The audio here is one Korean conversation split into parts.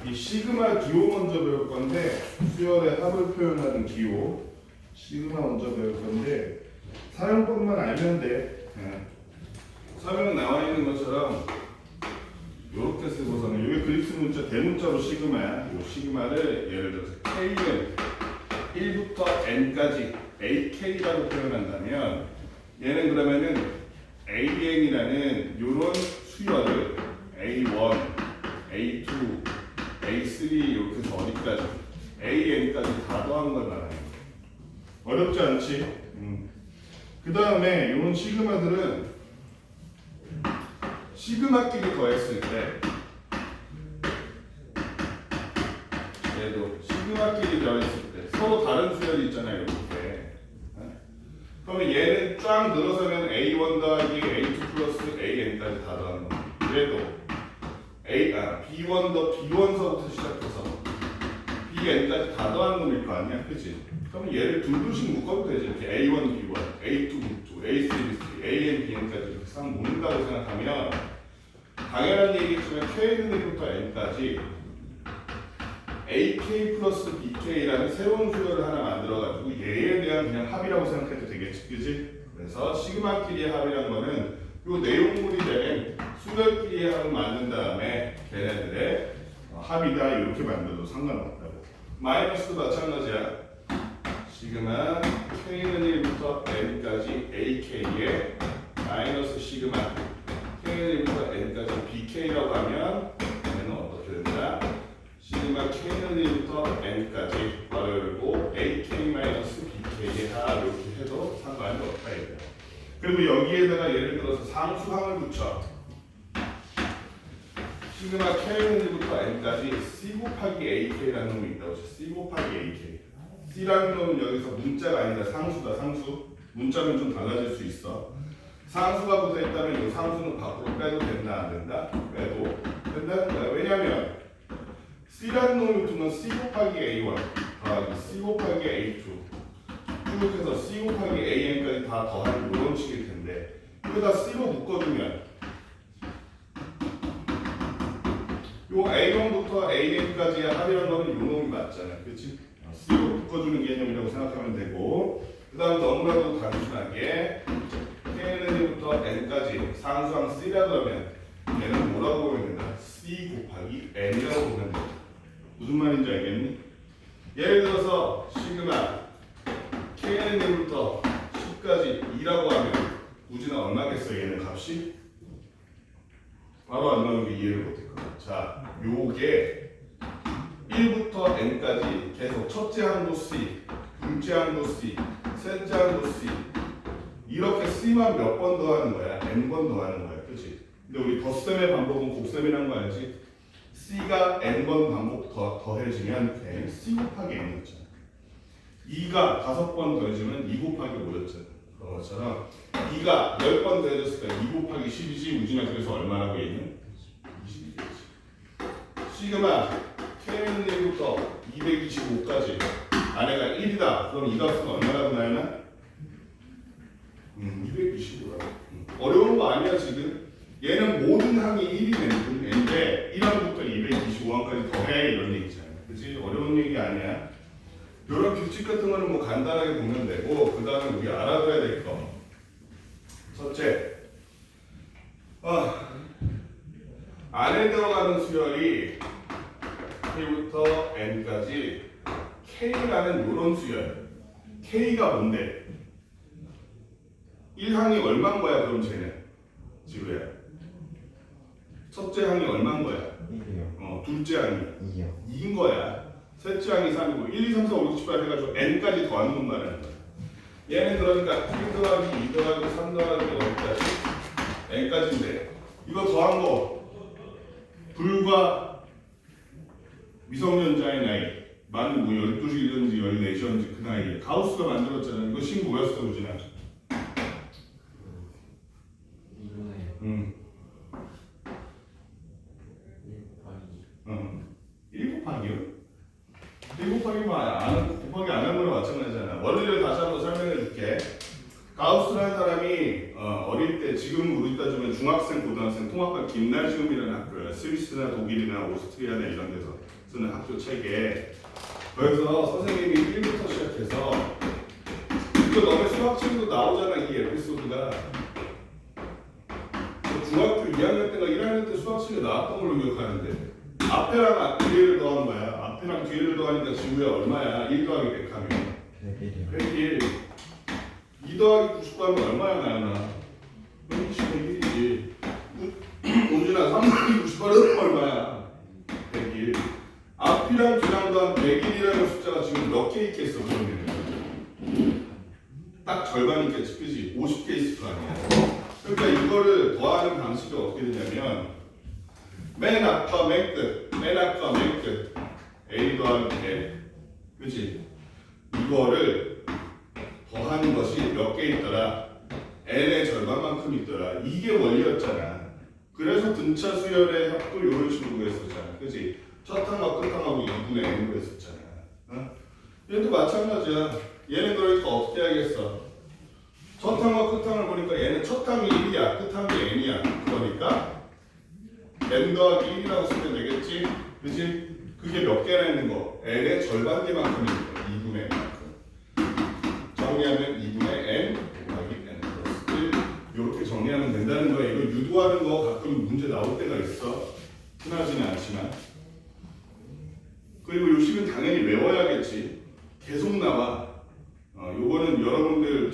이 시그마 기호 먼저 배울 건데 수열의 합을 표현하는 기호 시그마 먼저 배울 건데 사용법만 알면 돼. 설명 나와 있는 것처럼 이렇게 쓰고서는 이게 그리스 문자 대문자로 시그마야. 이 시그마를 예를 들어서 K는 1부터 N까지 AK라고 표현한다면 얘는 그러면은 AN이라는 이런 수열을 A1, A2, A3 이렇게 해서 어디까지 AN까지 다 더한 걸 말하는 거야. 어렵지 않지? 그 다음에 이런 시그마들은 시그마끼리 더했을 때 얘도 시그마끼리 더했을 때 서로 다른 수열이 있잖아요. 이렇게. 그러면 얘는 쫙 늘어서면 A1 더하기 A2 플러스 AN까지 다 더하는 거야. 얘도 B1 더 B1서부터 시작해서 BN까지 다 더하는 놈일 거 아니야? 그치? 그러면 얘를 둘둘씩 묶어도 되지. 이렇게 A1, B1, A2, B2, A3, B3, AN, BN까지 이렇게 싹 묶는다고 생각하면 당연한 얘기지만 K는 1부터 N까지 AK 플러스 BK라는 새로운 수열을 하나 만들어가지고 얘에 대한 그냥 합이라고 생각해도 되겠지, 그지? 그래서 시그마끼리의 합이란 거는 요 내용물이 된 수열끼리의 합을 만든 다음에 걔네들의 합이다 이렇게 만들어도 상관없다고. 마이너스도 마찬가지야. 시그마 K는 1부터 N까지 AK에 마이너스 시그마 K는 1부터 N까지 BK라고 하면 얘는 어떻게 된다? 시그마 K는 1부터 N까지 괄호 열고 AK-BK의 합 이렇게 해도 상관이 없다 이거야. 그리고 여기에다가 예를 들어서 상수항을 붙여. 시그마 K는 1부터 N까지 C 곱하기 AK라는 놈이 있다고 쳐. C 곱하기 AK. C라는 놈은 여기서 문자가 아니라 상수다. 상수. 문자는 좀 달라질 수 있어. 상수가 붙어 있다면 이 상수는 밖으로 빼도 된다 안 된다? 빼도 된다는 거야. 왜냐면 C라는 놈이 붙으면 C 곱하기 A1 더하기 C 곱하기 A2 쭉 해서 C 곱하기 AN까지 다 더하는 이런 식일 텐데 이거 다 C로 묶어주면 요 A1부터 AN까지의 합이라는 거는 요 놈이 맞잖아. 그치? C로 묶어주는 개념이라고 생각하면 되고 그 다음 너무나도 단순하게 K는 1부터 N까지 상수항 C라 그러면 얘는 뭐라고 보면 된다? C 곱하기 N이라고 보면 된다. 무슨 말인지 알겠니? 예를 들어서 시그마 K는 1부터 10까지 2라고 하면 우진아 얼마겠어? 얘는 값이? 바로 안 나오는 게 이해를 못할 거야. 자, 요게 1부터 N까지 계속 첫째 항도 C, 둘째 항도 C, 셋째 항도 C 이렇게 C만 몇 번 더하는 거야? N번 더하는 거야. 그치? 근데 우리 덧셈의 반복은 곱셈이라는 거 알지? C가 N번 반복 더해지면 N, C 곱하기 N이었잖아. 2가 5번 더해지면 2 곱하기 5였잖아. 그런 것처럼 2가 10번 더해졌으니까 2 곱하기 10이지. 우진아 그래서 얼마라고 얘는? 20이 되지. 시그마 K는 1부터 225까지 아래가 1이다. 그럼 이 값은 얼마라고 나오나? 225라고. 어려운 거 아니야 지금? 얘는 모든 항이 1이 되는데 1항부터 225항까지 더해 이런 얘기잖아. 그치? 어려운 얘기 아니야. 이런 규칙 같은 거는 뭐 간단하게 보면 되고 그 다음에 우리 알아둬야 될 거. 첫째, 안에 들어가는 수열이 K부터 N까지 K라는 이런 수열. K가 뭔데? 1항이 얼마인 거야 그럼 쟤는? 지루야. 첫째 항이 얼마인 거야? 1이요. 둘째 항이 2요. 2인 거야. 셋째 항이 3이고 1, 2, 3, 4, 5, 6, 7, 8 해가지고 N까지 더하는 것 말하는 거야. 얘는 그러니까 1 더하기 2 더하기 3 더하기 어디까지? N까지인데 이거 더한 거 불과 미성년자의 나이 만 뭐 12시든지 14시든지 그 나이에 가우스가 만들었잖아. 이거 식 뭐였어 우진아? 1 곱하기요? 1 곱하기만 곱하기 안 하는 거랑 마찬가지잖아. 원리를 다시 한번 설명해 줄게. 가우스라는 사람이 어릴 때 지금 우리 따지면 중학생, 고등학생 통합학 김나지움이라는 학교야. 스위스나 독일이나 오스트리아나 이런 데서 쓰는 학교 책에. 그래서 선생님이 1부터 시작해서 이거 너네 수학 책에도 나오잖아. 이 에피소드가 중학교 2학년 때가 1학년 때 수학 책에 나왔던 걸로 기억하는데 앞에랑 뒤에를 더한 거야. 앞에랑 뒤에를 더하니까 지구야 얼마야? 1 더하기 100 하면 101이요. 101. 2 더하기 99 하면 얼마야 나연아? 121이지. 우준아 3 더하기 98은 얼마야? 101. 앞이랑 뒤랑 더한 101이라는 숫자가 지금 몇 개 있겠어 그러면? 딱 절반 있겠지 그지? 50개 있을 거 아니야. 그러니까 이거를 더하는 방식이 어떻게 되냐면 맨 앞과 맨 끝, 맨 앞과 맨 끝 A 더하기 100 그치? 이거를 더하는 것이 몇 개 있더라? N의 절반만큼 있더라. 이게 원리였잖아. 그래서 등차 수열의 합도 이런 식으로 했었잖아. 그치? 첫 항하고 끝 항하고 2분의 N으로 했었잖아. 어? 얘도 마찬가지야. 얘는 그러니까 어떻게 하겠어? 첫 항과 끝 항을 보니까 얘는 첫 항이 1이야. 끝 항이 N이야. 그러니까 N 더하기 1이라고 쓰면 되겠지? 그치? 그게 몇 개나 있는 거? N의 절반 개만큼 있는 거. 2분의 N만큼. 정리하면 2분의 N 곱하기 N 플러스 1 이렇게 정리하면 된다는 거야. 이거 유도하는 거 가끔 문제 나올 때가 있어. 흔하지는 않지만. 그리고 요 식은 당연히 외워야겠지. 계속 나와. 요거는 여러분들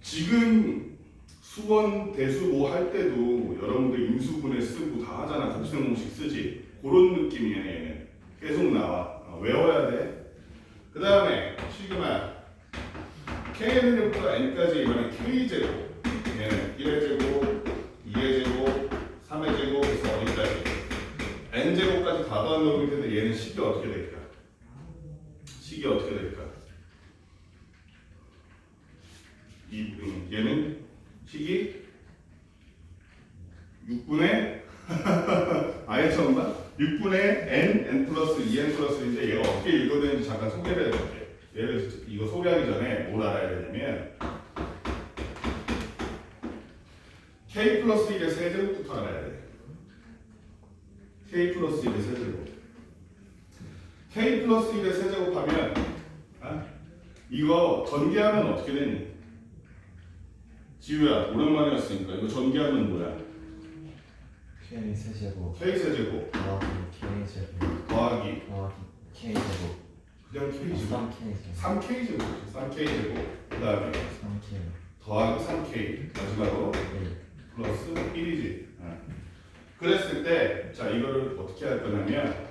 지금 수원 대수 뭐 할 때도 여러분들 인수분해 쓰고 다 하잖아. 곱셈 공식 쓰지. 그런 느낌이야 얘는. 계속 나와. 외워야 돼. 그 다음에 시그마 Kn부터 N까지 이번에 K제곱 얘는 1의 제곱, 2의 제곱, 3의 제곱 해서 어디까지 N제곱까지 다 더한 놈이 텐데 얘는 식이 어떻게 될까? 식이 어떻게 될까? 얘는 식이 6분의 아예 처음 봐? 6분의 N 플러스 2N 플러스 1인데 얘가 어떻게 읽어야 되는지 잠깐 소개를 해볼게. 얘를 이거 소개하기 전에 뭘 알아야 되냐면 K 플러스 1의 세제곱부터 알아야 돼. K 플러스 1의 세제곱. K 플러스 1의 세제곱하면 이거 전개하면 어떻게 되니? 지우야 오랜만에 왔으니까 이거 전개하면 뭐야? K 세제곱 K 세제곱 더하기 K 제곱 더하기 K 제곱 그냥 K 제곱 3K 제곱 3K 제곱 3K 제곱 그 다음에 3K 더하기 3K 마지막으로 1 플러스 1이지. 그랬을 때 자 이거를 어떻게 할 거냐면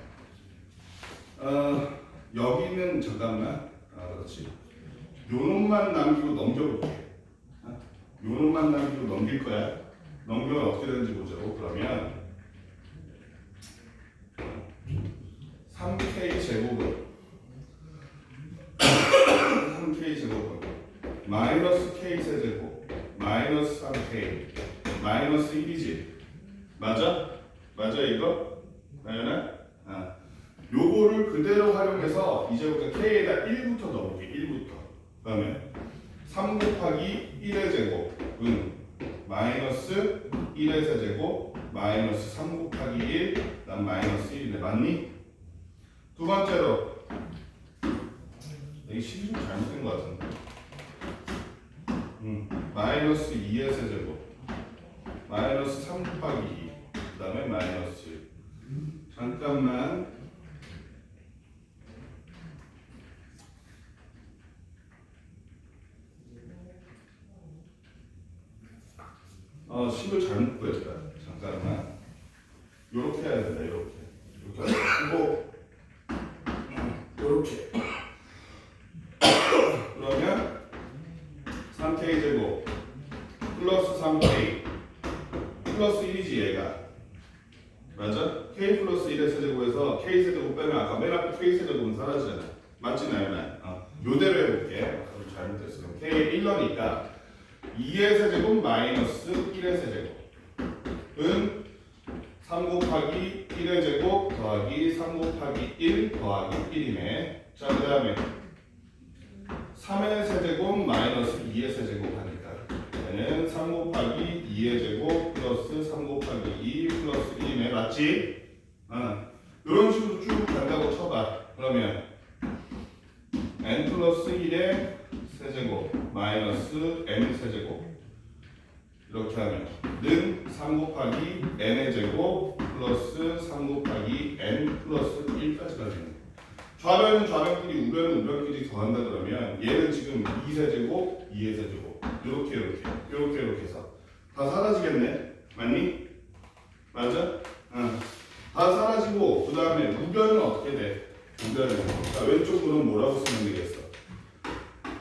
여기는 잠깐만 그렇지 요 놈만 남기고 넘겨볼게. 요 놈만 남기고 넘길 거야. 넘기면 어떻게 되는지 보자고. 그러면 3K 제곱은 3K 제곱은 마이너스 K 세제곱 마이너스 3K 마이너스 1이지. 맞아? 맞아 이거? 나연아? 요거를 그대로 활용해서 이제부터 K에다 1부터 넣어볼게. 1부터. 그러면 3 곱하기 1의 제곱은 마이너스 1의 세제곱 마이너스 3 곱하기 1 그다음 마이너스 1이네. 맞니? 두 번째로 이게 식이 좀 잘못된 것 같은데 마이너스 2의 세제곱 마이너스 3 곱하기 2 그 다음에 마이너스 1 잠깐만 식을 잘못 구했다. 잠깐만 요렇게 해야 된다. 요렇게 하고 요렇게 그러면 3K 제곱 플러스 3K 플러스 1이지 얘가. 맞아? K 플러스 1의 세제곱에서 K 세제곱 빼면 아까 맨 앞에 K 세제곱은 사라지잖아. 맞지 나연아? 요대로 해볼게. 잘못됐어. K 1 넣으니까 2의 세제곱 마이너스 1의 세제곱은 3 곱하기 1의 제곱 더하기 3 곱하기 1 더하기 1이네. 자, 그 다음에 3의 세제곱 마이너스 2의 세제곱 하니까 얘는 3 곱하기 2의 제곱 플러스 3 곱하기 2 플러스 1이네. 맞지? 이런 식으로 쭉 간다고 쳐봐. 그러면 n 플러스 1의 세제곱 마이너스 n 세제곱 이렇게 하면 는 3 곱하기 n의 제곱 플러스 3 곱하기 n 플러스 1까지 가지는 좌변은 좌변끼리 우변은 우변끼리 더한다 그러면 얘는 지금 2세제곱 2의 세제곱 이렇게 해서 다 사라지겠네. 맞니? 맞아? 응. 다 사라지고 그 다음에 우변은 어떻게 돼? 우변은 자, 왼쪽으로는 뭐라고 쓰면 되겠어?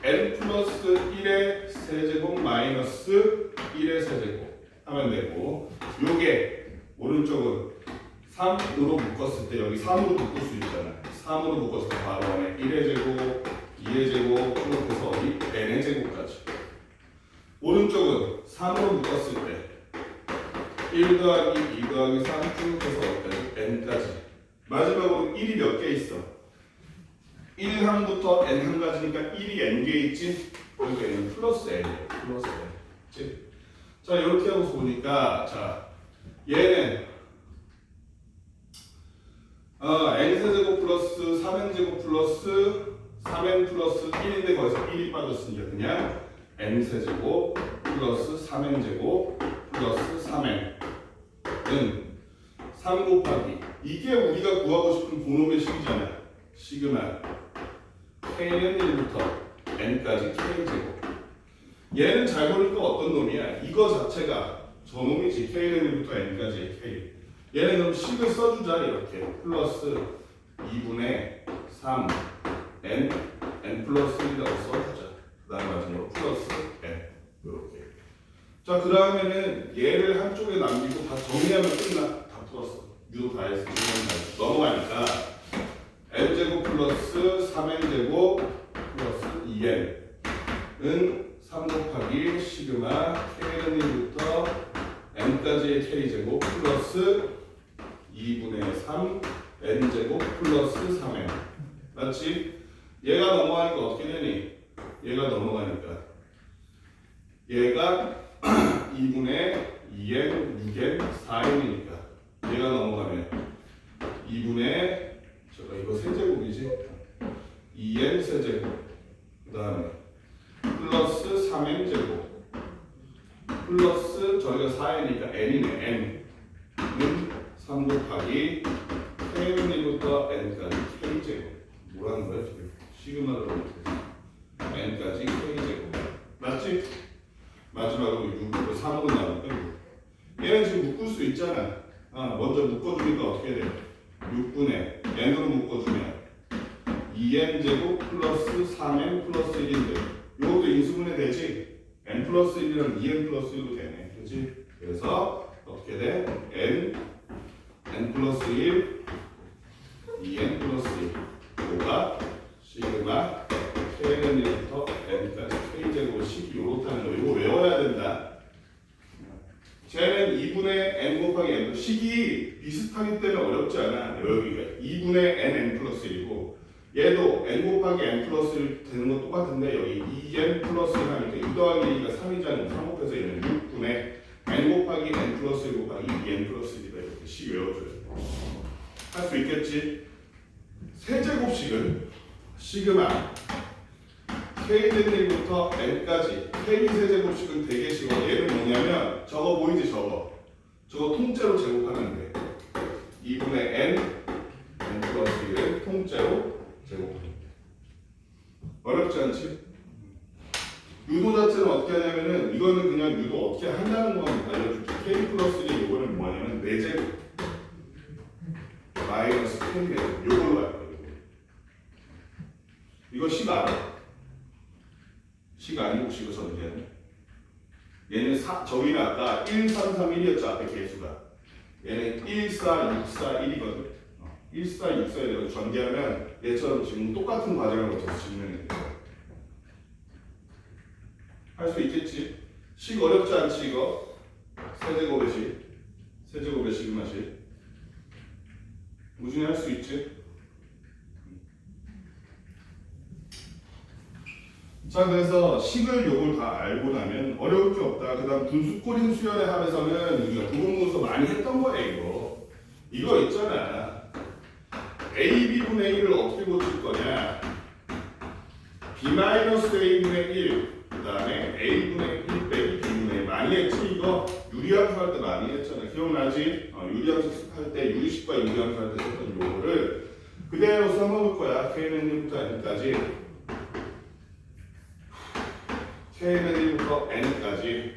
n 플러스 1의 세제곱 마이너스 1의 세제곱 하면 되고 요게 오른쪽은 3으로 묶었을 때 여기 3으로 묶을 수 있잖아. 3으로 묶었을 때 바로 안에 1의 제곱 2의 제곱 이렇게 해서 어디? n의 제곱까지. 오른쪽은 3으로 묶었을 때 1 더하기 2 더하기 3 쭉 해서 어디까지? n까지. 마지막으로 1이 몇 개 있어? 1 항부터 n 항까지니까 1이 n개 있지? 그러니까 얘는 플러스 n이에요. 플러스 n. 그치? 자 이렇게 하고 보니까 자 얘는 n세제곱 플러스 3n제곱 플러스 3n 플러스 1인데 거기서 1이 빠졌으니까 그냥 n세제곱 플러스 3n제곱 플러스 3n은 3 곱하기 이게 우리가 구하고 싶은 본놈의 식이잖아. 시그마 k는 1부터 n까지 k제곱. 얘는 잘 보니까 어떤 놈이야? 이거 자체가 저놈이지. k는 1부터 n까지 k. 얘는 그럼 식을 써주자. 이렇게 플러스 2분의 3 n 플러스 1이라고 써주자. 그 다음에 마지막으로 플러스 n 이렇게. 자 그 다음에는 얘를 한쪽에 남기고 다 정리하면 끝나. 다 풀었어. 유도 다 했어. 넘어가니까 n제곱 플러스 3n제곱 플러스 2n은 3 곱하기 시그마 k는 1부터 n까지의 k제곱 플러스 2분의 3 n제곱 플러스 3n. 맞지? 얘가 넘어가니까 어떻게 되니? 얘가 넘어가니까 얘가 2분의 2n, 6n, 4n이니까 얘가 넘어가면 2분의 이거 세제곱이지? 2n 세제곱 그 다음에 플러스 3n제곱 플러스 저희가 4n이니까 n이네. n은 3 곱하기 k는 1부터 n까지 k제곱. 뭐라는 거야 지금? 시그마를 넣어서 n까지 k제곱. 맞지? 마지막으로 6으로 3으로 나오니까 6. 얘는 지금 묶을 수 있잖아. 먼저 묶어주니까 어떻게 돼? 6분의 n으로 묶어주면 2n제곱 플러스 3n 플러스 1인데 이것도 인수분해 되지? n 플러스 1이랑 2n 플러스 1로 되네. 그치? 그래서 어떻게 돼? n 플러스 1 2n 플러스 1 5가 시그마 k는 1부터 n까지 k제곱 식이 요렇다는 거. 이거 외워야 된다. 쟤는 2분의 n 곱하기 n 식이 비슷하기 때문에 어렵지 않아. 여기가 2분의 n 플러스 1이고 얘도 n 곱하기 n 플러스 1 되는 거 똑같은데 여기 2n 플러스 1 하니까 2 더하기 2가 3이잖아. 3 곱해서 얘는 6분의 n 곱하기 n 플러스 1 곱하기 2n 플러스 1이다. 이렇게 식 외워줘요. 할 수 있겠지? 세제곱식은 시그마 k는 1부터 n까지 k 세제곱식은 되게 쉬워. 얘는 뭐냐면 저거 보이지? 저거 통째로 제곱하면 돼. 2분의 n 플러스 1을 통째로 제곱하면 돼. 어렵지 않지? 유도 자체는 어떻게 하냐면은 이거는 그냥 유도 어떻게 한다는 건 알려줄게. k 플러스 1 이거는 뭐냐면 4제곱 마이너스 k 제곱 요걸로 할 거예요. 이거 식 알아? 식 아니고 식을 전개하네. 얘는 저기는 아까 1, 3, 3, 1이었죠. 앞에 개수가. 얘는 1, 4, 6, 4, 1이거든. 1, 4, 6, 4에 대해서 전개하면 얘처럼 지금 똑같은 과정을 거쳐서 증명해 돼. 할 수 있겠지? 식 어렵지 않지 이거? 세제곱의 식. 세제곱의 시그마식. 무진히 할 수 있지? 자 그래서 식을 요걸 다 알고 나면 어려울 게 없다. 그 다음 분수꼴인 수열의 합에서는 우리가 부분분수 많이 했던 거야 이거 있잖아. B-A분의 1 그 다음에 A분의 1 빼기 B분의 1 많이 했지 이거 유리함수 할 때 많이 했잖아 기억나지? 유리함수 할 때 유리식과 유리함수 할 때 썼던 요거를 그대로 써먹을 거야 K는 1부터 N까지 K는 1부터 N까지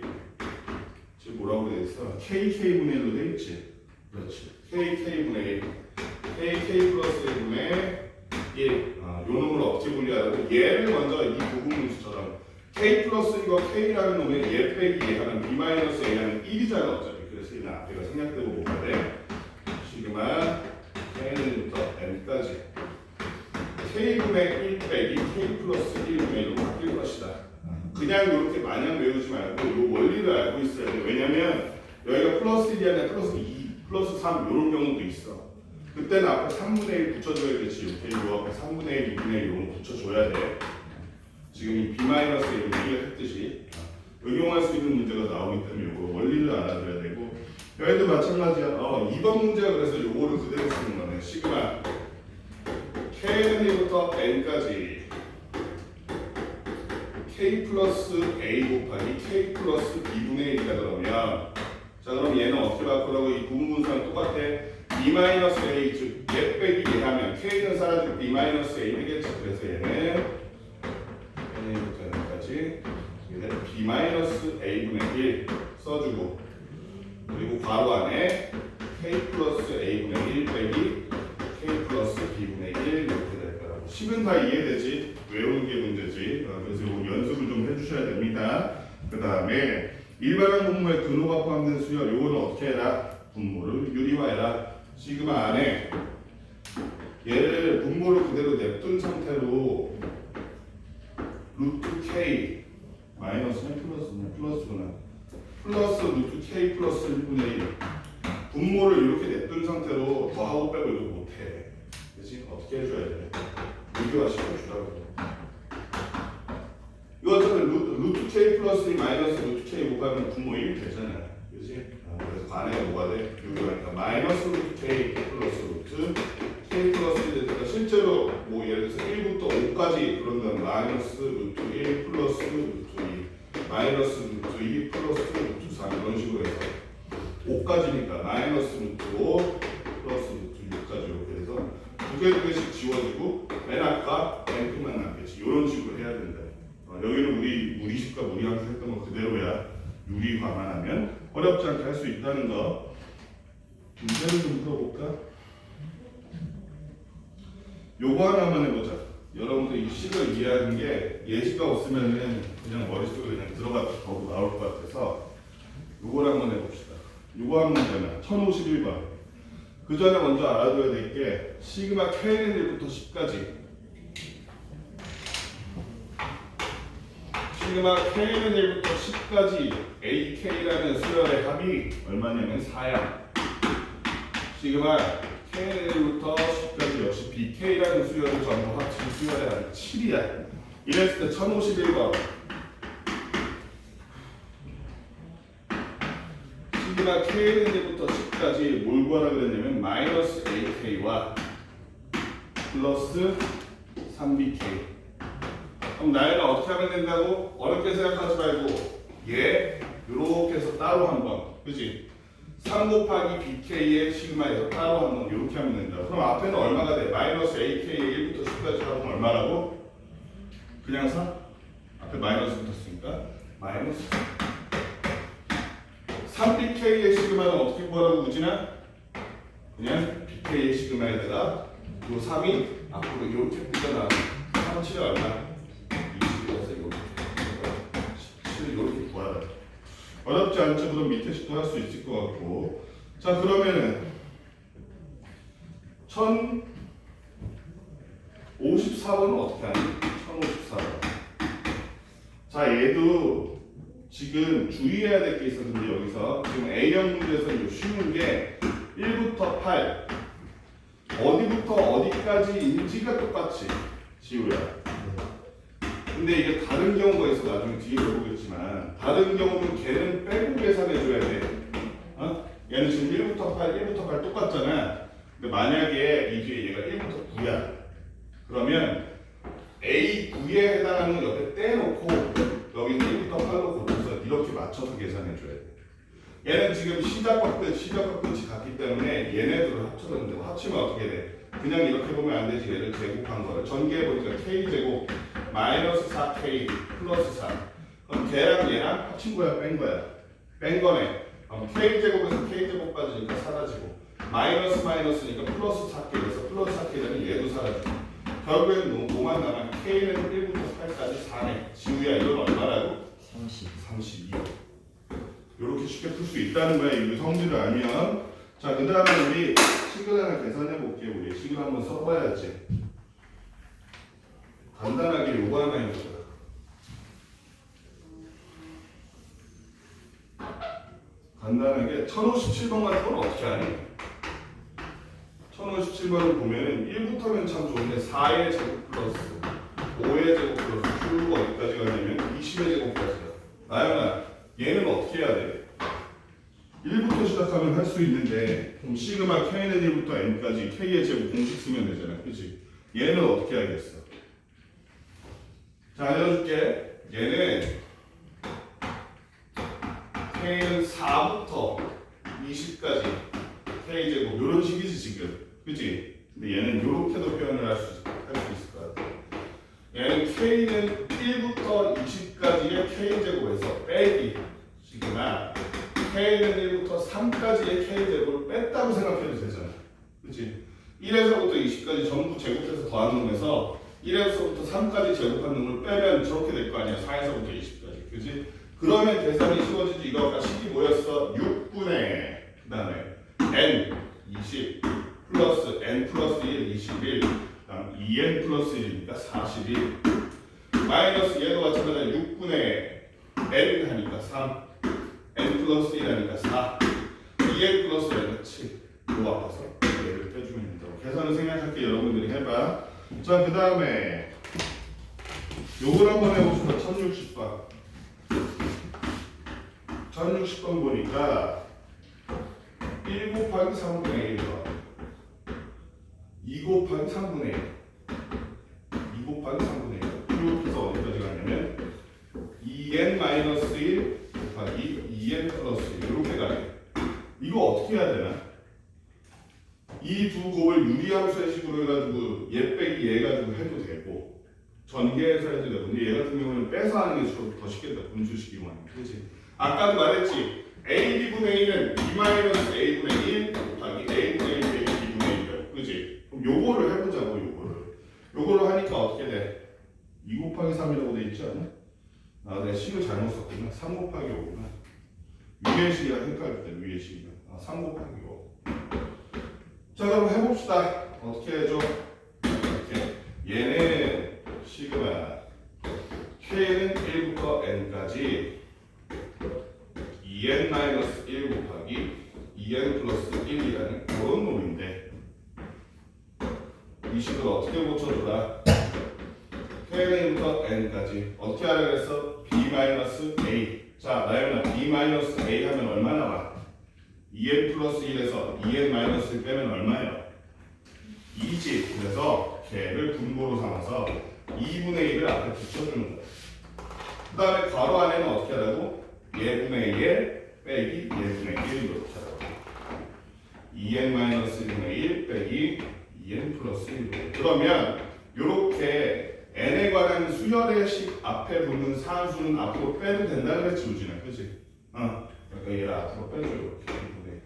지금 뭐라고 되어 있어? KK분의 1로 되어 있지 그렇지 KK분의 1 KK 플러스 1분의 1 요 놈을 어떻게 분리하라고? 얘를 먼저 이 부분문수처럼 K 플러스 이거 K라는 놈에 얘 빼기 얘 하면 B 마이너스 A하면 1이잖아 어차피 그래서 얘는 앞에가 생략되고 뭐가 돼? 시그마 K는부터 N까지 K분의 1 빼기 K 플러스 1분의 1로 바뀔 것이다 그냥 이렇게 마냥 외우지 말고 이 원리를 알고 있어야 돼 왜냐면 여기가 플러스 1이 아니라 플러스 2, 플러스 3 이런 경우도 있어 그때는 앞에 3분의 1 붙여줘야겠지 이렇게 요 앞에 3분의 1, 2분의 1 이런 거 붙여줘야 돼 지금 이 B-A분의 1을 했듯이 응용할 수 있는 문제가 나오기 때문에 이거 원리를 알아줘야 되고 여기도 마찬가지야 2번 문제가 그래서 요거를 그대로 쓰는 거네 시그마 K는 1부터 N까지 K 플러스 A 곱하기 K 플러스 B분의 1이다 그러면 자 그럼 얘는 어떻게 바꾸라고 이 부분분수랑 똑같아 B-A 즉 얘 빼기 얘 하면 K는 사라지고 B-A 되겠지 그래서 얘는 N부터 N까지 얘는 B-A분의 1 써주고 그리고 괄호 안에 K 플러스 A분의 1 빼기 K 플러스 B분의 1 이렇게 될 거라고 식은 다 이해되지? 외우는 게 문제지 그래서 이거 연습을 좀 해주셔야 됩니다 그 다음에 일반한 분모에 근호가 포함된 수열 요거는 어떻게 해라? 분모를 유리화해라 시그마 안에 얘를 분모를 그대로 냅둔 상태로 루트 K 마이너스냐 플러스냐 플러스구나 플러스 루트 K 플러스 1분의 1 분모를 이렇게 냅둔 상태로 더하고 빼고 이거 못해 그치? 어떻게 해줘야 돼? 유리화 시켜주라고 이거는 루트 K 플러스 1 마이너스 루트 K 곱하면 분모 1 되잖아 그치? 그래서 관해가 뭐가 돼? 유리화니까 마이너스 루트 K 플러스 루트 K 플러스 1 되니까 실제로 뭐 예를 들어서 1부터 5까지 그런다면 마이너스 루트 1 플러스 루트 2 마이너스 루트 2 플러스 루트 3 이런 식으로 해서 5까지니까 마이너스 루트 5 플러스 루트 6까지 이렇게 해서 두 개씩 지워지고 맨 아까 N만 남겠지 이런 식으로 해야 된다 여기는 우리 무리식과 무리함수 했던 거 그대로야 유리화만 하면 어렵지 않게 할 수 있다는 거 문제를 좀 풀어볼까? 요거 하나만 해보자 여러분들 이 식을 이해하는 게 예시가 없으면은 그냥 머릿속에 그냥 들어가도 나올 것 같아서 요걸 한번 해봅시다 요거 한 문제는 1051번 그 전에 먼저 알아둬야 될 게 시그마 K는 1부터 10까지 시그마 K는 1부터 10까지 AK라는 수열의 합이 얼마냐면 4야 시그마 K는 1부터 10까지 역시 BK라는 수열을 전부 합친 수열의 합이 7이야 이랬을 때 1051번 시그마 K는 1부터 10까지 뭘 구하라 그랬냐면 마이너스 AK와 플러스 3BK 그럼 나이는 어떻게 하면 된다고? 어렵게 생각하지 말고 얘 이렇게 해서 따로 한번 그치? 3 곱하기 BK의 시그마에서 따로 한번 이렇게 하면 된다 그럼 앞에는 얼마가 돼? 마이너스 AK의 1부터 10까지 하면 얼마라고? 그냥 4? 앞에 마이너스 붙었으니까 마이너스 3BK의 시그마는 어떻게 구하라고 우진아? 그냥 BK의 시그마에다가 요 3이 앞으로 이렇게 뜨잖아 3, 7이 얼마? 이렇게 구하라. 어렵지 않죠? 그럼 밑에 식도 할 수 있을 것 같고. 자 그러면은 1054번은 어떻게 하니? 1054번. 자 얘도 지금 주의해야 될 게 있었는데 여기서 지금 A형 문제에서 요 쉬운 게 1부터 8 어디부터 어디까지인지가 똑같이 지우야. 근데 이게 다른 경우가 있어 나중에 뒤에 배우겠지만 다른 경우는 걔는 빼고 계산해줘야 돼 얘는 지금 1부터 8 똑같잖아 근데 만약에 이 뒤에 얘가 1부터 9야 그러면 A9에 해당하는 옆에 떼놓고 여기 1부터 8로 고쳐서 이렇게 맞춰서 계산해줘야 돼. 얘는 지금 시작과 끝이 같기 때문에 얘네들을 합쳐졌는데 합치면 어떻게 돼? 그냥 이렇게 보면 안 되지. 얘를 제곱한 거를 전개해보니까 K제곱 마이너스 4K 플러스 4. 그럼 걔랑 얘랑 합친 거야 뺀 거야? 뺀 거네. 그럼 K제곱에서 K제곱 빠지니까 사라지고 마이너스 마이너스니까 플러스 4K에서 플러스 4K 되면 얘도 사라지고 결국엔 뭐만 남아? K는 1부터 8까지 4네. 지우야 이건 얼마라고? 32. 이렇게 쉽게 풀 수 있다는 거야. 이 성질을 알면. 자, 그 다음에 우리 식을 하나 계산해 볼게요. 우리 식을 한번 써봐야지. 간단하게 요거 하나 해보자. 간단하게 1057번 같은 건 어떻게 하니? 1057번을 보면은 1부터면 참 좋은데 4의 제곱 플러스 5의 제곱 플러스 쭉 어디까지 가냐면 20의 제곱까지야. 나영아, 얘는 어떻게 해야 돼? 1부터 시작하면 할 수 있는데 그럼 시그마 K는 1부터 N까지 K의 제곱 공식 쓰면 되잖아. 그치? 얘는 어떻게 하겠어? 자, 알려줄게. 얘는 K는 4부터 20까지 K제곱 이런 식이지 지금. 그치? 근데 얘는 이렇게도 표현을 할 수 있을 것 같아. 얘는 K는 1부터 20까지의 K제곱에서 빼기 시그마 K는 1부터 3까지의 K제곱을 뺐다고 생각해도 되잖아. 그치? 1에서부터 20까지 전부 제곱해서 더한 놈에서 1에서부터 3까지 제곱한 놈을 빼면 저렇게 될 거 아니야. 4에서부터 20까지. 그치? 그러면 계산이 쉬워지지. 이거 아까 식이 뭐였어? 6분의 그 다음에 N 20 플러스 N 플러스 1 21 그다음 2N 플러스 1이니까 41 마이너스 얘도 마찬가지로 6분의 N 하니까 3 N 플러스 1 하니까 4 2N 플러스 1하니까 7 이거 아파서 얘를 빼주면 된다고. 계산을 생각할게. 여러분들이 해봐. 자, 그 다음에 요걸 한번 해봅시다. 1060번 1060번 보니까 1 곱하기 3분의 1이다. 2 곱하기 3분의 1 2 곱하기 3분의 1 쭉 해서 어디까지 가냐면 2n-1 곱하기 2n 플러스 1 이렇게 가네. 이거 어떻게 해야 되나? 이 두 곱을 유리함수의 식으로 해가지고 얘 빼기 얘 가지고 해도 되고 전개해서 해도 되고 근데 얘 같은 경우는 빼서 하는 게 더 쉽겠다. 분수식이만. 그렇지? 아까도 말했지. AB분의 1은 B-A분의 1 곱하기 A분의 1 빼기 B분의 1이야. 그치? 그럼 요거를 해보자고. 요거를 하니까 어떻게 돼? 2 곱하기 3이라고 돼 있지 않아? 아, 내가 식을 잘못 썼구나. 3 곱하기 5구나. 위의 식이랑 헷갈릴 때 위의 식이랑 3 곱하기 5. 자, 그럼 해봅시다. 어떻게 해줘? 이렇게. 얘는 시그마 K는 1부터 N까지 2n-1 곱하기 2n 플러스 1이라는 그런 놈인데 이 식을 어떻게 고쳐줘라? K는 1부터 N까지 어떻게 하라 그랬어? B-A. 자, 나연아 B-A 하면 얼마 나와? 2n 플러스 1에서 2n-1 빼면 얼마예요? 2지. 그래서 걔를 분모로 삼아서 2분의 1을 앞에 붙여주는 거야. 그 다음에 괄호 안에는 어떻게 하라고? 얘분의 1 빼기 얘분의 1 이렇게 하라고. 2n-1분의 1 빼기 2n 플러스 1. 그러면 이렇게 n에 관한 수열의 식 앞에 붙는 상수는 앞으로 빼도 된다 그랬지 우진아. 그치? 그러니까 얘를 앞으로 빼줘. 이렇게 2분의 1.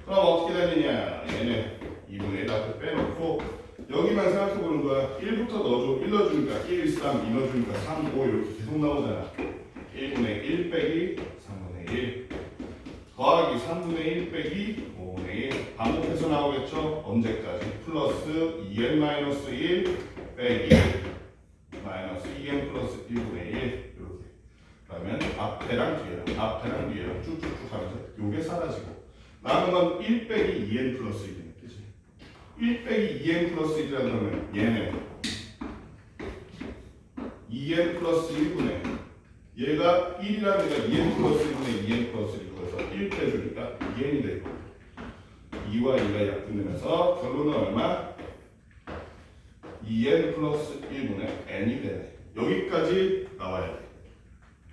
그럼 어떻게 되느냐? 얘는 2분의 1 앞에 빼놓고 여기만 생각해보는 거야. 1부터 넣어줘. 1 넣어주니까 1, 3, 2 넣어주니까 3, 5 이렇게 계속 나오잖아. 1분의 1 빼기 3분의 1 더하기 3분의 1 빼기 5분의 1 반복해서 나오겠죠? 언제까지? 플러스 2n-1 빼기 마이너스 2n 플러스 1분의 1 이렇게. 그러면 앞에랑 뒤에랑 쭉쭉쭉 하면서 요게 사라지고 남은 건 1 빼기 2n 플러스 1이네. 그치? 1 빼기 2n 플러스 1이라고 하면 얘는 2n 플러스 1분의 얘가 1이라는 얘가 2n 플러스 1분의 2n 플러스 1이고 해서 1 빼주니까 2n이 되고 2와 2가 약분되면서 결론은 얼마? 2n 플러스 1분의 n이 되네. 여기까지 나와야 돼.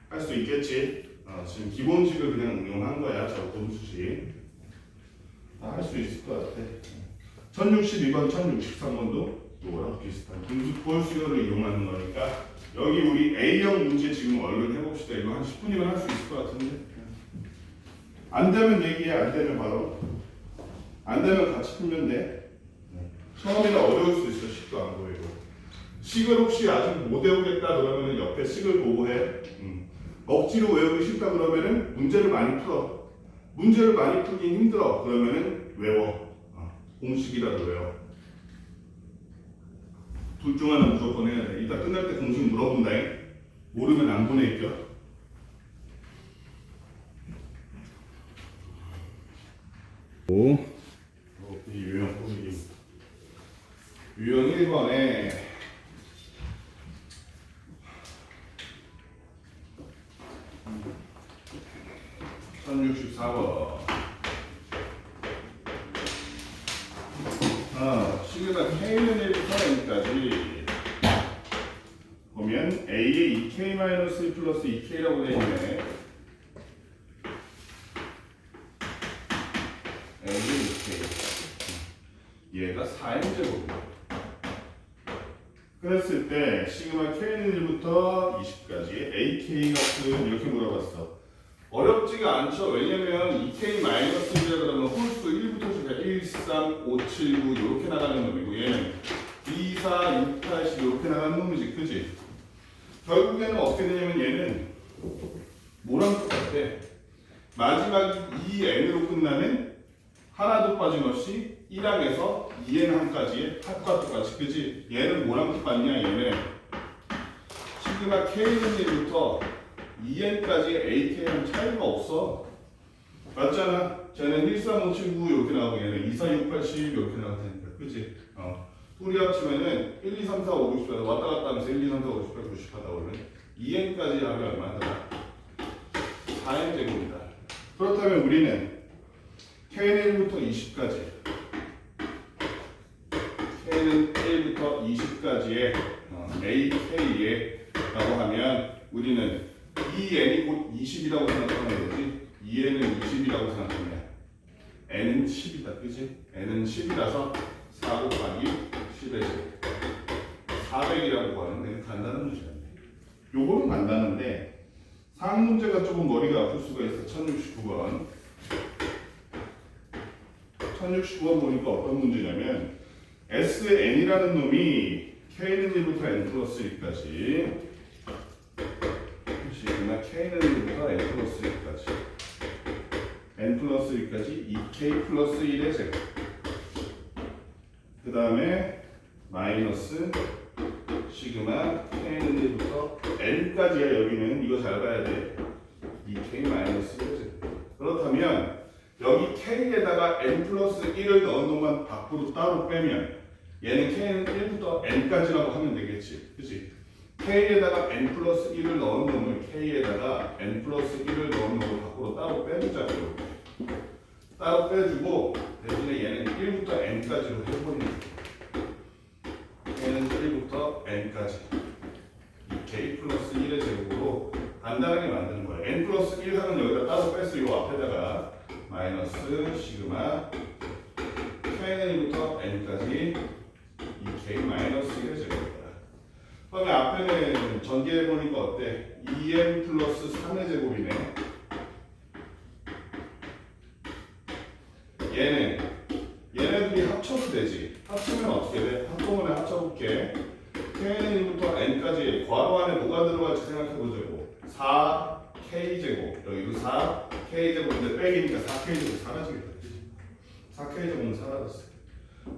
할 수 있겠지? 지금 기본식을 그냥 응용한 거야. 저 분수식. 할 수 있을 것 같아. 1062번, 1063번도 이거랑 비슷한 분수 수열을 이용하는 거니까 여기 우리 A형 문제 지금 얼른 해봅시다. 이거 한 10분이면 할 수 있을 것 같은데. 안 되면 얘기해. 안 되면 바로. 안 되면 같이 풀면 돼. 처음에는 어려울 수 있어. 식도 안 보이고. 식을 혹시 아직 못 외우겠다 그러면 옆에 식을 보고 해. 억지로 외우기 쉽다 그러면은 문제를 많이 풀어. 문제를 많이 풀긴 힘들어. 그러면은 외워. 공식이라도 외워. 둘 중 하나 무조건 해야 돼. 이따 끝날 때 공식 물어본다. 모르면 안 보낼겨. 오. 이 유형 꾸미기. 유형 1번에 1064번. 시그마 K는 1부터 N까지 보면 A에 2K-1 플러스 2K라고 되어 있네. A에 2K. 얘가 4n제곱이야. 그랬을 때 시그마 K는 1부터 20까지 AK 같은 이렇게 물어봤어. 어렵지가 않죠. 왜냐면 2K-1이라 그러면 홀수 1부터 시작 1, 3, 5, 7, 9 이렇게 나가는 놈이고 얘는 2, 4, 6, 8, 10 이렇게 나가는 놈이지. 그지? 결국에는 어떻게 되냐면 얘는 뭐랑 똑같아? 마지막 2n으로 끝나는 하나도 빠짐없이 1항에서 2n항까지의 합과 똑같이. 그지? 얘는 뭐랑 똑같냐? 얘는 시그마 K는 1부터 2n까지 AK랑 차이가 없어. 맞잖아. 쟤는 1, 3, 5, 7, 9 이렇게 나오고 얘는 2, 4, 6, 8, 10 이렇게 나가니까. 그치? 둘이 합치면은 1, 2, 3, 4, 5, 6, 7 왔다 갔다 하면서 1, 2, 3, 4, 5, 6, 8, 90 하다 보면 2n까지 하면 얼마더라? 4n 제곱이다. 그렇다면 우리는 K는 1부터 20까지 K는 1부터 20까지의 AK에 라고 하면 우리는 2n이 곧 20이라고 생각하면 되지. 2n은 20이라고 생각하면 n은 10이다. 그지? n은 10이라서 4 곱하기 10의 제곱 400이라고 하는 간단한 문제인데 요거는 간단한데 상 문제가 조금 머리가 아플 수가 있어. 1069번 1069번 보니까 어떤 문제냐면 SN이라는 놈이 K는 1부터 N 플러스 1까지 시그마 K는 1부터 N 플러스 1까지 N 플러스 1까지 2K 플러스 1의 제곱 그 다음에 마이너스 시그마 K는 1부터 N까지야. 여기는 이거 잘 봐야 돼. 2K 마이너스 1의 제곱. 그렇다면 여기 K에다가 N 플러스 1을 넣은 놈만 밖으로 따로 빼면 얘는 K는 1부터 N까지라고 하면 되겠지. 그치? K에다가 N 플러스 1을 넣은 놈을 K에다가 N 플러스 1을 넣은 놈을 밖으로 따로 빼주자고요. 따로 빼주고 대신에 얘는 1부터 N까지로 해버리는 거예요. 얘는 1부터 N까지 2K 플러스 1의 제곱으로 간단하게 만드는 거예요. N 플러스 1 하면 여기다 따로 뺐어. 요 앞에다가 마이너스 시그마 K는 1부터 N까지 2K 마이너스 1의 제곱이다. 그러면 앞에는 전개해보니까 어때? 2n 플러스 3의 제곱이네. 얘네들이 합쳐도 되지. 합치면 어떻게 돼? 한꺼번에 합쳐볼게. K는 1부터 N까지 괄호 안에 뭐가 들어갈지 생각해보자고. 4K 제곱. 여기도 4K 제곱인데 빼기니까 4K 제곱 사라지겠다. 4K 제곱은 사라졌어.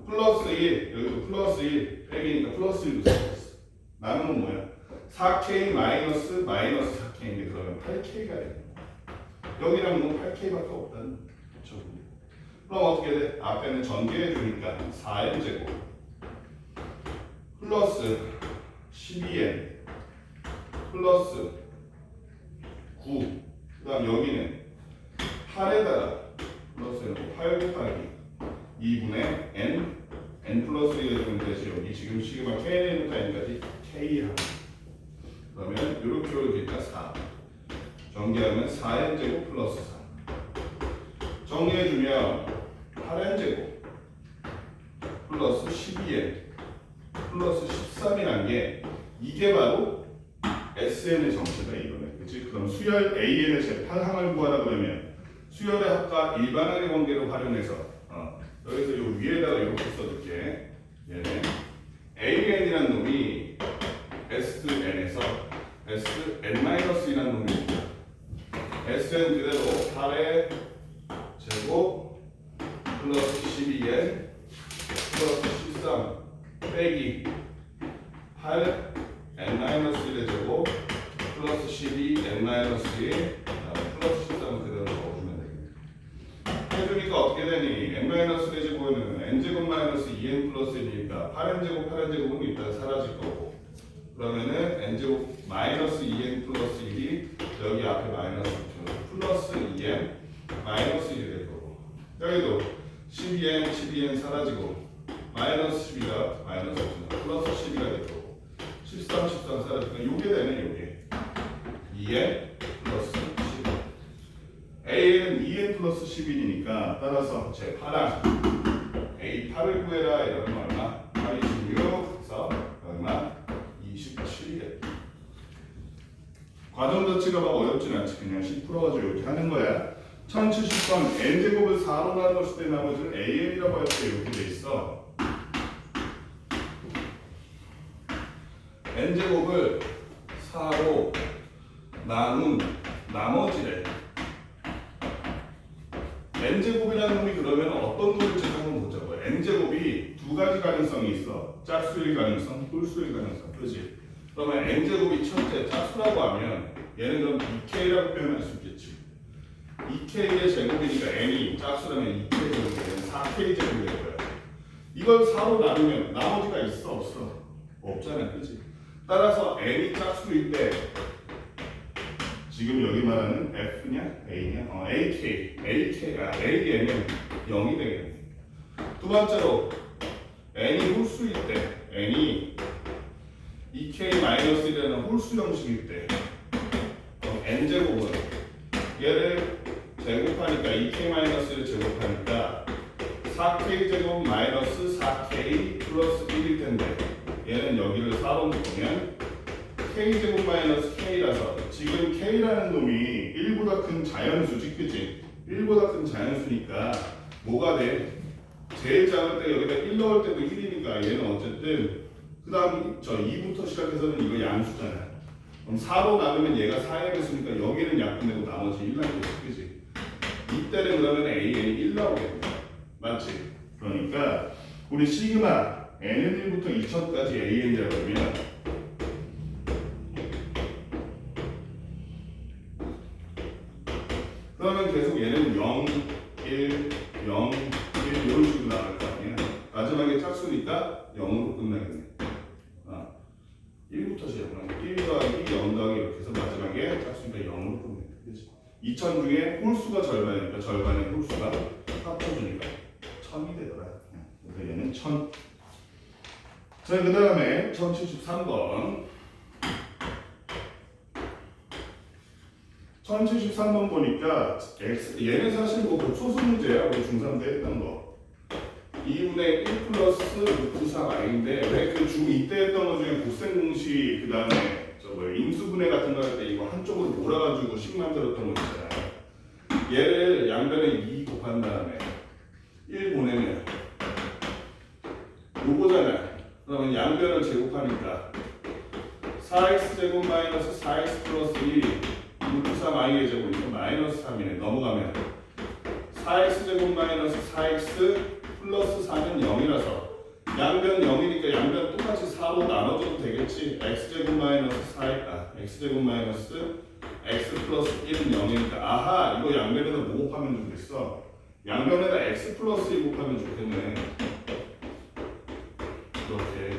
플러스 1, 여기도 플러스 1, 빼기니까 플러스 1도 사라졌어. 나누면 뭐야? 4K 마이너스 4K인데 그러면 8K가 돼. 여기랑 뭐 8K밖에 없다는 거죠. 그럼 어떻게 돼? 앞에는 전개해 주니까 4n 제곱 플러스 12n 플러스 9. 그 다음 여기는 8에다가 플러스 8 곱하기 2분의 n n 플러스 1이 되면 되지. 여기 지금 시그마 k는 다니까지 k 하나. 그러면 이렇게 되니까 4. 전개하면 4n 제곱 플러스 3. 정리해주면 8n 제곱 플러스 12n 플러스 13이란 게 이게 바로 SN의 정체다 이거네. 그치? 그럼 수열 AN의 재판항을 구하라 그러면 수열의 합과 일반항의 관계를 활용해서 여기서 요 위에다가 이렇게 써둘게. 얘네 AN이란 놈이 SN에서 SN-이라는 놈이 있고 SN 그대로 8의 제곱 플러스 12n 플러스 13 빼기 8 n-1의 제곱 플러스 12 n-1 플러스 13을 그대로 넣어주면 되겠네. 해주니까 어떻게 되니? n-1의 제곱은 n제곱 마이너스 2n 플러스 1이니까 8n제곱 8n제곱은 일단 사라질 거고 그러면은 n제곱 마이너스 2n 플러스 1이 여기 앞에 마이너스 플러스 2n 마이너스 1이 될 거고 여기도 12n 사라지고 마이너스 12가 마이너스 1 플러스 12가 될 거고 13 사라지니까 요게 되네 요게 2n 플러스 12 a는 2n 플러스 11이니까 따라서 제 8항 a8을 구해라 이러면 얼마? 826 그래서 얼마? 27이겠다. 과정 자체가 막 어렵진 않지. 그냥 10 풀어가지고 이렇게 하는 거야. 1070번 n제곱을 4로 나눴을 때 나머지는 an이라고 할 때 이렇게 돼 있어. n제곱을 4로 나눈 나머지래. n제곱이라는 놈이 그러면 어떤 놈일지 한번 보자고. n제곱이 두 가지 가능성이 있어. 짝수일 가능성, 홀수일 가능성. 그렇지? 그러면 n제곱이 첫째 짝수라고 하면 얘는 그럼 2k라고 표현할 수 있겠지. 2k의 제곱이니까 n이 짝수라면 2k 제곱이 되는 4k 제곱이 될 거야. 이걸 4로 나누면 나머지가 있어 없어? 없잖아. 그렇지? 따라서 n이 짝수일 때 지금 여기 말하는 F냐? A냐? AN은 0이 되겠네. 두 번째로 n이 홀수일 때 n이 2k-1이라는 홀수 형식일 때 n제곱은 얘를 제곱하니까 2k-를 제곱하니까 4k 제곱 마이너스 4k 플러스 1일 텐데 얘는 여기를 4로 묶으면 k제곱 마이너스 k라서 지금 k라는 놈이 1보다 큰 자연수지 그치? 1보다 큰 자연수니까 뭐가 돼? 제일 작을 때 여기다 1 넣을 때도 1이니까 얘는 어쨌든 그 다음 저 2부터 시작해서는 이거 양수잖아. 그럼 4로 나누면 얘가 4의 배수니까 여기는 약분되고 나머지 1 나오겠지 그치? 이때는 그러면 AN이 1 나오겠네. 맞지? 그러니까 우리 시그마 N1부터 2000까지 AN이라고 하면 그러면 계속 얘는 0, 1, 0, 1 이런 식으로 나갈 거 아니야. 마지막에 짝수니까 0으로 끝나겠네. 1부터 시작하면 1 더하기 0 더하기 이렇게 해서 마지막에 짝수니까 0으로 끝내. 그치? 2000 중에 홀수가 절반이니까 절반의 홀수가 합쳐주니까 1000이 되더라. 그래서 얘는 1000. 자, 그 다음에 1073번. 1073번 보니까 얘는 사실 뭐 소수 문제야. 우리 중3 때 했던 거. 2분의 1 플러스 루트 3i인데 왜 그 중2때 했던 거 중에 곱셈 공식 그 다음에 인수분해 같은 거 할 때 이거 한쪽으로 몰아가지고 식 만들었던 거 있잖아. 얘를 양변에 2 곱한 다음에 1 보내면 요거잖아. 그러면 양변을 제곱하니까 4x 제곱 마이너스 4x 플러스 1 루트 3i의 제곱이니까 마이너스 3이네. 넘어가면 4x 제곱 마이너스 4x 플러스 4는 0이라서 양변 0이니까 양변 똑같이 4로 나눠줘도 되겠지. x제곱 마이너스 4 x제곱 마이너스 x 플러스 1은 0이니까 아하 이거 양변에다 뭐 곱하면 좋겠어? 양변에다 x 플러스 1 곱하면 좋겠네. 이렇게.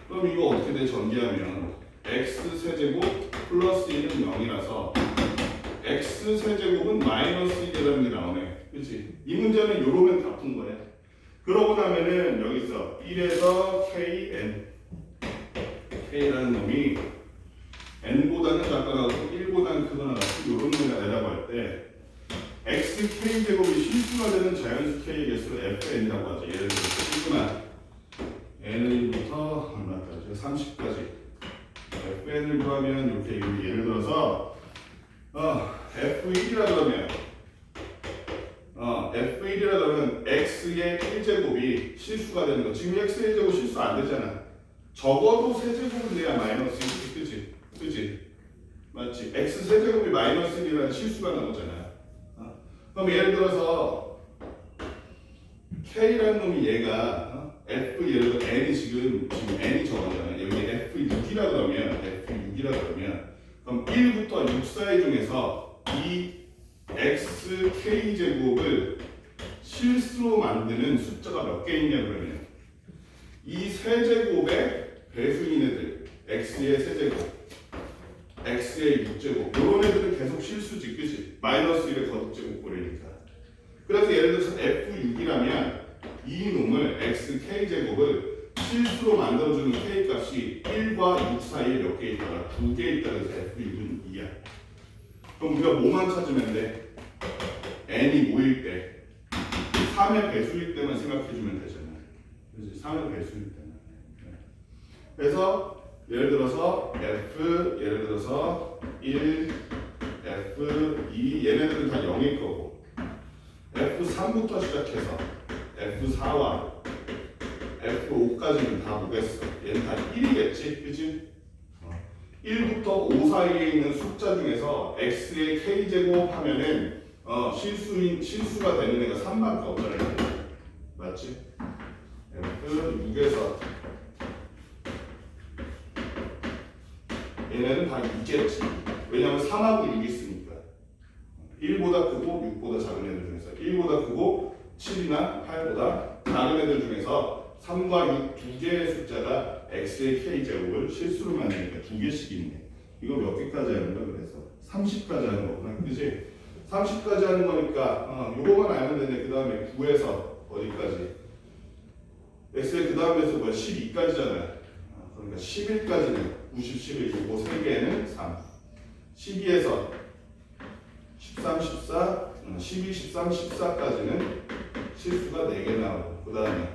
그럼 이거 어떻게 돼? 전개하면 x 세제곱 플러스 1은 0이라서 x 세제곱은 마이너스 1이라는 게 나오네. 그치? 이 문제는 요러면 다 푼 거야. 그러고 나면은 여기서 1에서 K라는 놈이 n보다는 작거나 1보다는 크거나 같은 이런 놈을 내라고 할 때 xk 제곱이 실수가 되는 자연수 k의 개수를 fn이라고 하죠. 예를 들어서 C구나 n부터 얼마까지? 30까지 fn을 구하면 이렇게 예를 들어서 f1이라 그러면 f1이라 그러면 x의 1제곱이 실수가 되는 거. 지금 x의 제곱 실수 안 되잖아. 적어도 세제곱은 돼야 마이너스 1이지, 그지? 맞지? x 세제곱이 마이너스 1이라는 실수가 나오잖아. 그럼 예를 들어서 k라는 놈이 얘가 f 예를 들어 n이 지금 n이 적어잖아. 여기 f6이라 그러면 그럼 1부터 6 사이 중에서 이 xk 제곱을 실수로 만드는 숫자가 몇 개 있냐 그러면 이 세제곱의 배수인 애들 x의 세제곱 x의 6제곱 이런 애들은 계속 실수지, 그치? 마이너스 1의 거듭제곱 꼴이니까. 그래서 예를 들어서 f6이라면 이 놈을 xk 제곱을 실수로 만들어주는 k 값이 1과 6 사이에 몇 개 있다가 2개 있다 그래서 f6은 2야. 그럼 우리가 뭐만 찾으면 돼? n이 뭐일 때? 3의 배수일 때만 생각해주면 되잖아. 그렇지? 3의 배수일 때만. 그래서 예를 들어서 예를 들어서 1, F2 얘네들은 다 0일 거고 F3부터 시작해서 F4와 F5까지는 다 뭐겠어? 얘는 다 1이겠지? 그치? 1부터 5 사이에 있는 숫자 중에서 X의 K제곱 하면은 실수가 되는 애가 3밖에 없잖아요. 맞지? F6에서 얘네는 다 6겠지. 왜냐면 3하고 6이 있으니까. 1보다 크고 6보다 작은 애들 중에서 1보다 크고 7이나 8보다 작은 애들 중에서 3과 6 두 개의 숫자가 x의 k제곱을 실수로 만드니까 두 개씩 있네. 이거 몇 개까지 하는 거야? 그래서 30까지 하는 거구나. 그치? 30까지 하는 거니까 요거만 알면 되네. 그 다음에 9에서 어디까지? x의 그 다음에서 뭐야? 12까지잖아. 그러니까 11까지는 90, 11, 요거 3개는 3 12에서 13, 14, 12, 13, 14까지는 실수가 4개 나오고 그 다음에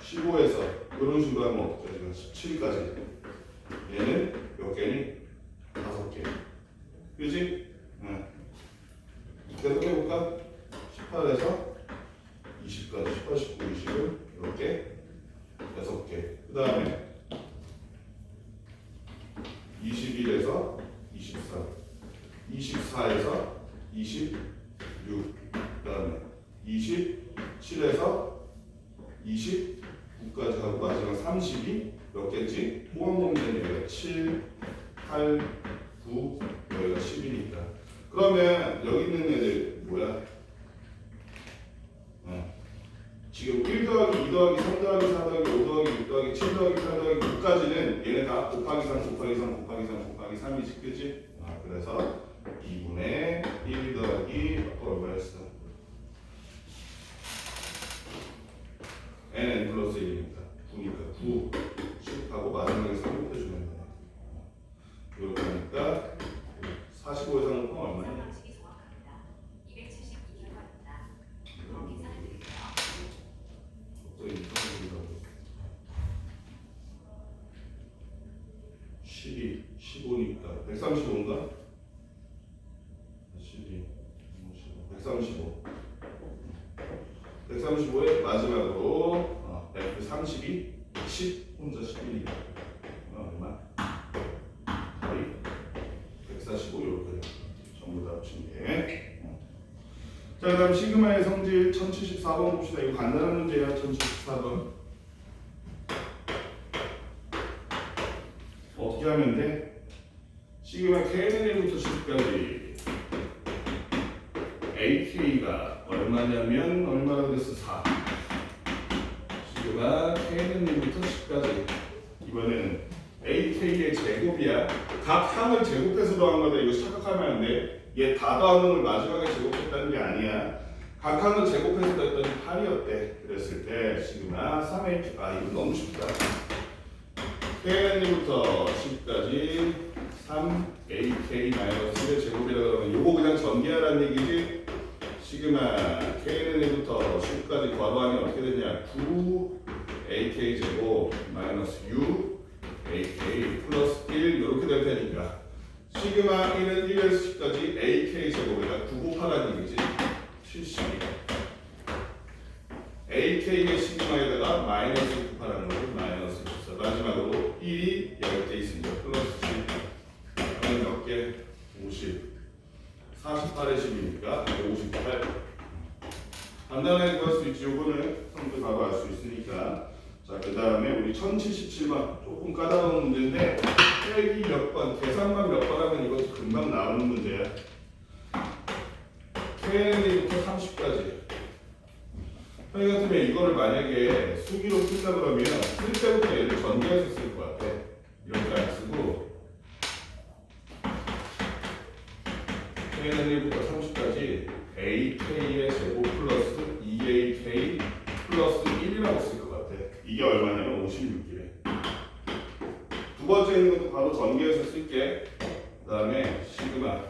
15에서 이런 식으로 하면 어떻게 17까지 얘는 몇 개니? 5개 그지? 계속 해볼까? 18에서 20까지 18, 19, 20을 이렇게 6개 그 다음에 21에서 24, 24에서 26, 그 다음에 27에서 29까지 하고 마지막 30이 몇 개지? 모아보면 되니까 7, 8, 9, 여기가 10이니까 그러면 여기 있는 애들 뭐야? 지금 1 더하기 2 더하기 3 더하기 4 더하기 5 더하기 6 더하기 7 더하기 8 더하기 9까지는 얘네 다 곱하기 3 곱하기 3 곱하기 3 곱하기 3이지 그치? 그래서 2분의 1 더하기 얼마였어? nn 플러스 1이니까 9니까 9 10하고 마지막에 3 곱해주면 되네. 이렇게 하니까 45에서 하는 건 얼마냐? 12, 15니까 135인가? 12, 135 135에 마지막으로 F32 10 혼자 11이니까 얼마? 거의 145 이렇게 전부 다 합친 게 자, 그 다음 시그마의 성질 1074번 봅시다. 이거 간단한 문제야. 1074번 어떻게 하면 돼? 시그마 K는 1부터 10까지 AK가 얼마냐면 얼마가 됐어? 4 시그마 K는 1부터 10까지 이번에는 AK의 제곱이야. 각 항을 제곱해서 더한 거다. 이거 착각하면 안 돼. 얘 다 더한 놈을 마지막에 제곱했다는 게 아니야. 각 항을 제곱해서 더했더니 8이었다. 어때? 그랬을 때 시그마 3a 아 이거 너무 쉽다. KN부터 10까지 3AK-1의 제곱이라고 하면 요거 그냥 전개하라는 얘기지. 시그마 KN부터 10까지 괄호 안에 어떻게 되냐? 9AK 제곱 마이너스 6AK 플러스 1 이렇게 될 테니까 시그마 1은 1에서 10까지 AK 제곱에다 9 곱하라는 얘기지. 70 AK의 시그마에다가 마이너스 곱하라는 거고 마이너스 14 마지막으로 1이 여기 돼 있으니까 플러스 7 그러면 몇 개? 50 48의 10이니까 58 간단하게 구할 수 있지. 요거는 성도 바로 알 수 있으니까. 자, 그 다음에 우리 1077번 조금 까다로운 문제인데 빼기 몇 번, 계산만 몇 번 하면 이것도 금방 나오는 문제야. KN부터 30까지 저희 같으면 이거를 만약에 수기로 쓴다 그러면 쓸 때부터 얘를 전개해서 쓸 것 같아. 이렇게 안 쓰고 KN부터 30까지 AK의 제곱 플러스 2AK 플러스 1이라고 쓸 것 같아. 이게 얼마냐면 56이래. 두 번째 있는 것도 바로 전개해서 쓸게. 그 다음에 시그마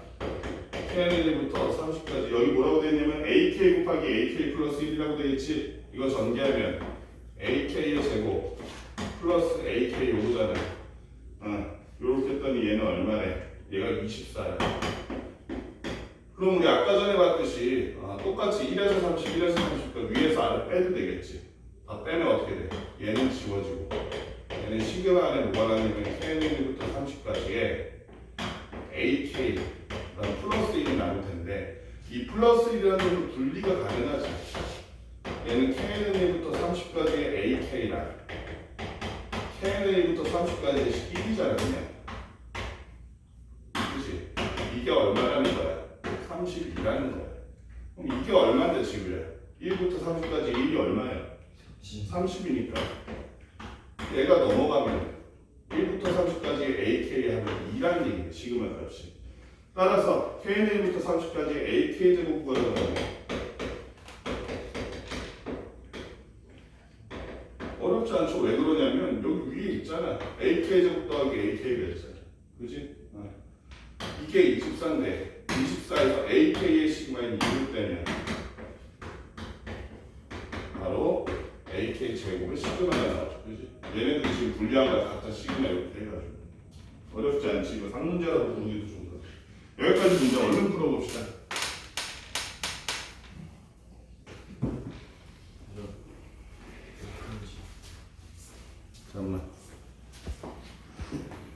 KN부터 30까지 여기 뭐라고 되어 있냐면 AK 곱하기 AK 플러스 1이라고 되어 있지. 이거 전개하면 AK의 제곱 플러스 AK 요거잖아. 요렇게 했더니 얘는 얼마래? 얘가 24야. 그럼 우리 아까 전에 봤듯이 똑같이 1에서 30, 1에서 30도 위에서 아래 빼도 되겠지. 다 빼면 어떻게 돼? 얘는 지워지고 얘는 시그마 안에 뭐가 나냐면 KN부터 30까지에 AK 그다음 플러스 1이 나올 텐데 이 플러스 1이라는 건 분리가 가능하지. 얘는 KN부터 30까지의 AK랑 KN부터 30까지의 1이잖아 그냥. 그치? 이게 얼마라는 거야? 30이라는 거야. 그럼 이게 얼마인데 지금 1부터 30까지 1이 얼마야? 30이니까 얘가 넘어가면 1부터 30까지의 AK 하면 2라는 얘기야. 시그마 값이. 따라서 KN부터 30까지 AK 제곱 구하라고 하면 어렵지 않죠. 왜 그러냐면 여기 위에 있잖아. AK 제곱 더하기 AK가 있잖아. 그지? 이게 24인데 24에서 AK의 시그마인 2를 빼면 바로 AK 제곱의 시그마가 나오죠. 그지? 얘네들이 지금 분리한 거 같아. 시그마 이렇게 해가지고 어렵지 않지. 이거 상문제라도 부르기도 좋은 거. 여기까지 문제 얼른 풀어봅시다. 잠깐만.